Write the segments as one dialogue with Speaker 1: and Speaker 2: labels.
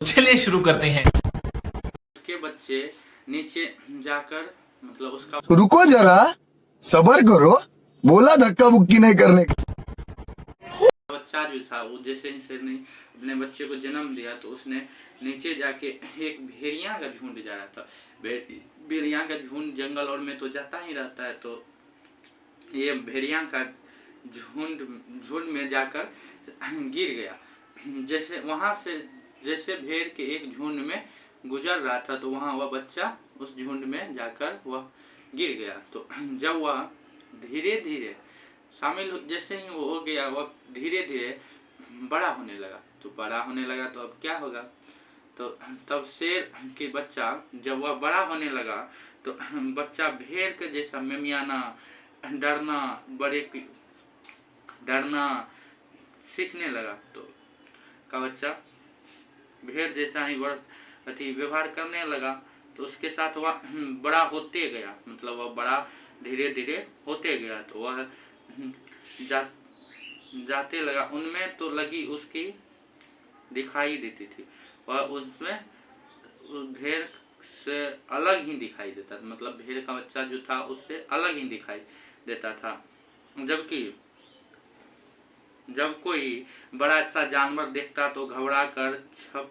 Speaker 1: चलिए शुरू करते हैं।
Speaker 2: उसके बच्चे नीचे जाकर मतलब उसका
Speaker 3: रुको जरा, सबर करो, बोला धक्का मुक्की नहीं करने का।
Speaker 2: बच्चा जो था वो जैसे ही शेर ने अपने बच्चे को जन्म दिया तो उसने नीचे जाके एक भेड़िया का झुंड जा रहा था। भेड़िया का झुंड जंगल और में तो जाता ही रहता है, तो ये भेड़िया का झुंड में जाकर गिर गया। जैसे वहां से जैसे भेड़ के एक झुंड में गुजर रहा था तो वहां वह बच्चा उस झुंड में जाकर वह गिर गया। तो जब वह धीरे धीरे शामिल जैसे ही वो हो गया, वह धीरे धीरे बड़ा होने लगा। तो बड़ा होने लगा तो अब क्या होगा, तो तब शेर के बच्चा जब वह बड़ा होने लगा तो बच्चा भेड़ के जैसा मेमियाना, डरना, डरना सीखने लगा। तो का बच्चा भेड़ जैसा ही व्यवहार करने लगा। तो उसके साथ वह बड़ा होते गया, मतलब वह बड़ा धीरे धीरे होते गया। तो वह जाते लगा, उनमें तो लगी उसकी दिखाई देती थी, वह उसमें उस भेड़ से अलग ही दिखाई देता था, मतलब भेड़ का बच्चा जो था उससे अलग ही दिखाई देता था। जबकि जब कोई बड़ा सा जानवर देखता तो घबरा कर छुप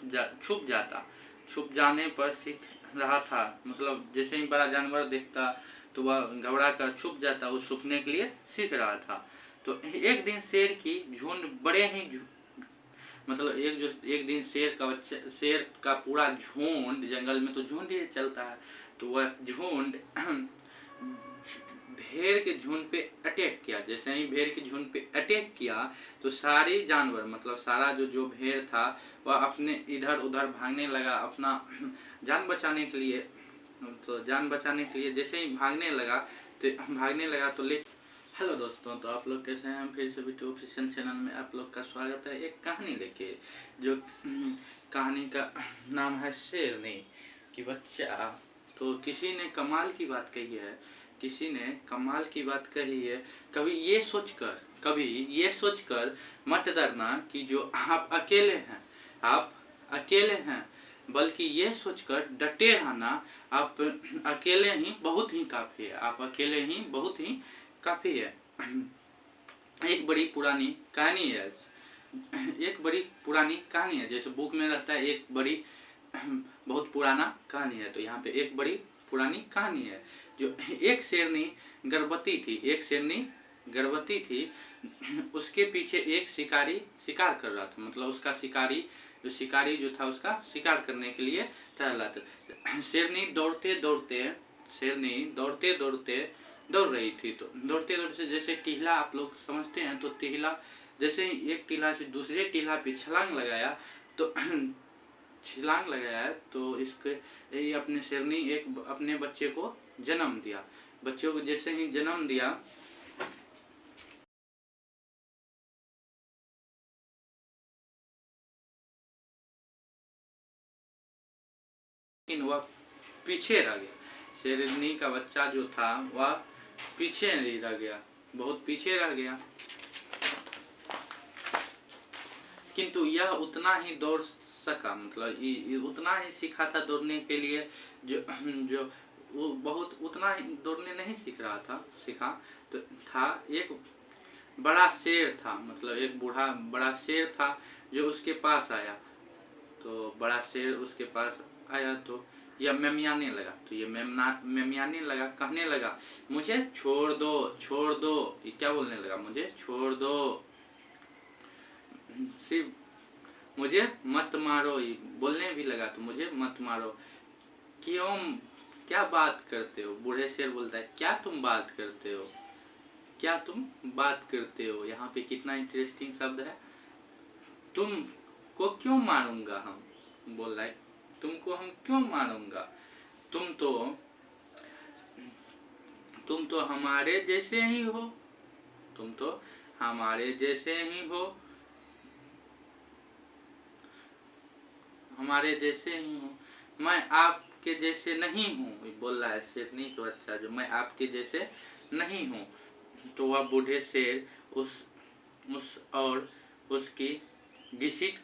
Speaker 2: जाता। छुप जाने पर सीख रहा था, मतलब जैसे ही बड़ा जानवर देखता तो वह घबरा कर छुप जाता, वो छुपने के लिए सीख रहा था। तो एक दिन शेर की झुंड बड़े ही मतलब एक दिन शेर का पूरा झुंड, जंगल में तो झुंड ही चलता है, तो वह झुंड भेड़ के झुंड पे अटैक किया। जैसे ही भेड़ के झुंड पे अटैक किया तो सारे जानवर, मतलब सारा जो भेड़ था वह अपने इधर उधर भागने लगा अपना जान बचाने के लिए। तो जान बचाने के लिए जैसे ही भागने लगा तो हेलो दोस्तों, तो आप लोग कैसे हैं? फिर से बिट्टू ऑफिशियल चैनल में आप लोग का स्वागत है। एक कहानी लेके, जो कहानी का नाम है शेरनी की बच्चा। तो किसी ने कमाल की बात कही है, कभी ये सोचकर मत डरना कि जो आप अकेले हैं, बल्कि ये सोचकर डटे रहना आप अकेले ही बहुत ही काफी है। एक बड़ी पुरानी कहानी है, जैसे बुक में रहता है एक बड़ी बहुत पुराना कहानी है, तो यहाँ पे एक बड़ी पुरानी कहानी है। जो एक शेरनी गर्भवती थी, उसके पीछे एक शिकारी शिकार कर रहा था, मतलब उसका शिकारी जो था उसका शिकार करने के लिए टहला था। शेरनी दौड़ते दौड़ रही थी। तो दौड़ते जैसे टीला आप लोग समझते हैं, तो टीला जैसे ही एक टीला से दूसरे टीला पे छलांग लगाया तो इसके अपने शेरनी अपने बच्चे को जन्म दिया। बच्चों को जैसे ही जन्म दिया लेकिन वह पीछे रह गया। शेरनी का बच्चा जो था वह पीछे नहीं रह गया, बहुत पीछे रह गया। किंतु यह उतना ही दौड़ सका, मतलब उतना ही सीखा था दौड़ने के लिए, जो वो बहुत उतना ही दौड़ने नहीं सीखा तो था। एक बड़ा शेर था, मतलब एक बड़ा शेर था जो उसके पास आया। तो बड़ा शेर उसके पास आया तो यह मेमियाने लगा। तो ये मेमियाने लगा, कहने लगा मुझे छोड़ दो। ये क्या बोलने लगा? मुझे छोड़ दो, सिर्फ मुझे मत मारो। बोलने भी लगा तो मुझे मत मारो। क्यों, क्या बात करते हो? बूढ़े शेर बोलता है, क्या तुम बात करते हो? यहाँ पे कितना इंटरेस्टिंग शब्द है। तुम को क्यों मारूंगा हम, बोल रहा है, तुमको हम क्यों मारूंगा? तुम तो हमारे जैसे ही हो। मैं आपके जैसे नहीं हूँ, बोल रहा है शेरनी का बच्चा, जो मैं आपके जैसे नहीं हूँ। तो वह बूढ़े शेर उस और उसकी घसीट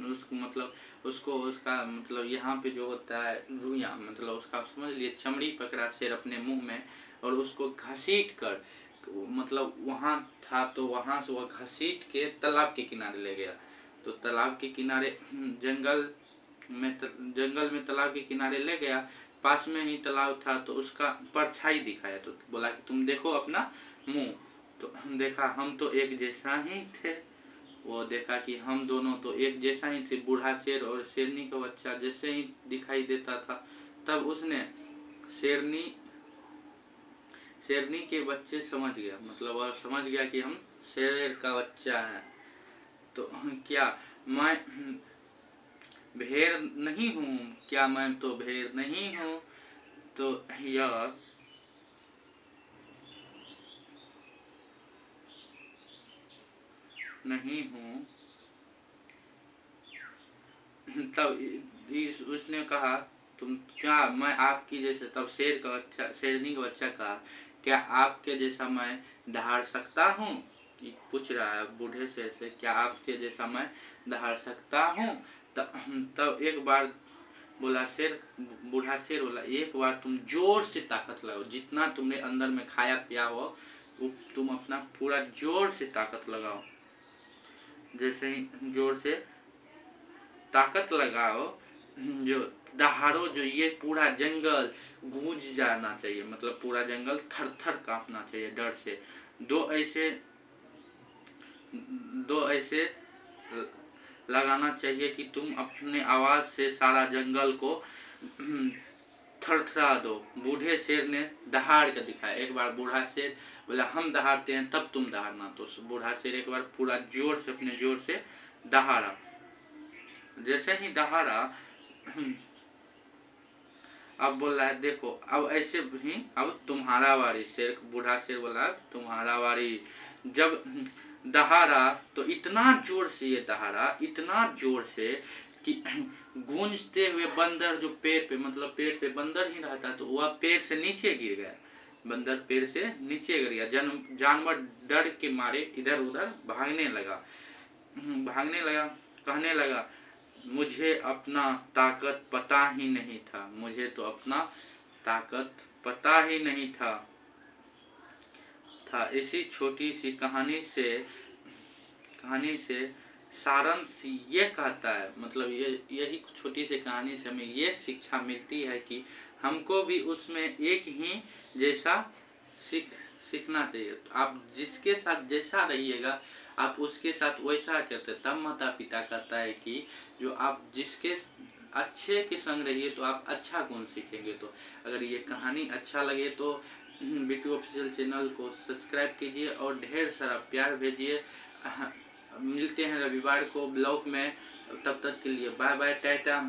Speaker 2: उसको मतलब उसको उसका मतलब यहाँ पे जो होता है रुइयाँ, मतलब उसका समझ लिए चमड़ी पकड़ा शेर अपने मुंह में और उसको घसीट कर, मतलब वहाँ था तो वहाँ से वह घसीट के तालाब के किनारे ले गया। तो तालाब के किनारे जंगल में तालाब के किनारे ले गया, पास में ही तालाब था तो उसका परछाई दिखाया, तो बोला कि तुम देखो अपना मुंह। तो देखा हम तो एक जैसा ही थे। वो देखा कि हम दोनों तो एक जैसा ही थे, बूढ़ा शेर और शेरनी का बच्चा जैसे ही दिखाई देता था। तब उसने शेरनी शेरनी के बच्चे समझ गया, मतलब वह समझ गया कि हम शेर का बच्चा है। तो क्या मैं भेड़ नहीं हूँ? क्या मैं तो भेड़ नहीं हूँ? तो यह नहीं हूँ। तब उसने कहा तुम क्या मैं आपकी जैसे, तब शेर का बच्चा शेरनी का बच्चा कहा क्या आपके जैसा मैं दहाड़ सकता हूँ? कि पूछ रहा है बूढ़े शेर से, क्या आपके जैसा मैं दहाड़ सकता हूँ? तब एक बार बोला शेर, बूढ़ा शेर बोला एक बार तुम जोर से ताकत लगाओ, जितना तुमने अंदर में खाया पिया हो वो तुम अपना पूरा जोर से ताकत लगाओ। जैसे ही जोर से ताकत लगाओ, जो दहाड़ो, जो ये पूरा जंगल गूंज जाना चाहिए, मतलब पूरा जंगल थर थर कांपना चाहिए डर से। दो ऐसे लगाना चाहिए कि तुम अपने आवाज से सारा जंगल को थरथरा दो। बूढ़े शेर ने दहाड़ कर दिखाया। एक बार बूढ़ा शेर बोला हम दहाड़ते हैं तब तुम दहाड़ना। तो बूढ़ा शेर एक बार पूरा जोर से अपने जोर से दहाड़ा। जैसे ही दहाड़ा अब बोल रहा है देखो अब ऐसे ही अब तुम्हारा बारी। शेर बूढ़ा शेर बोला तुम्हारा बारी। जब दहाड़ा तो इतना जोर से ये दहाड़ा, इतना जोर से कि गूंजते हुए बंदर जो पेड़ पे, मतलब पेड़ पे बंदर ही रहता तो वह पेड़ से नीचे गिर गया। बंदर पेड़ से नीचे गिर गया। जानवर डर के मारे इधर उधर भागने लगा। कहने लगा मुझे अपना ताकत पता ही नहीं था, मुझे तो अपना ताकत पता ही नहीं था। इसी छोटी सी कहानी से सारांश ये कहता है, मतलब यही छोटी सी कहानी से हमें ये शिक्षा मिलती है कि हमको भी उसमें एक ही जैसा सीखना चाहिए। आप जिसके साथ जैसा रहिएगा आप उसके साथ वैसा करते। तब माता पिता कहता है कि जो आप जिसके अच्छे के संग रहिए तो आप अच्छा गुण सीखेंगे। तो अगर ये कहानी अच्छा लगे तो बिट्टू ऑफिशियल चैनल को सब्सक्राइब कीजिए और ढेर सारा प्यार भेजिए। मिलते हैं रविवार को ब्लॉग में, तब तक के लिए बाय बाय, टाटा।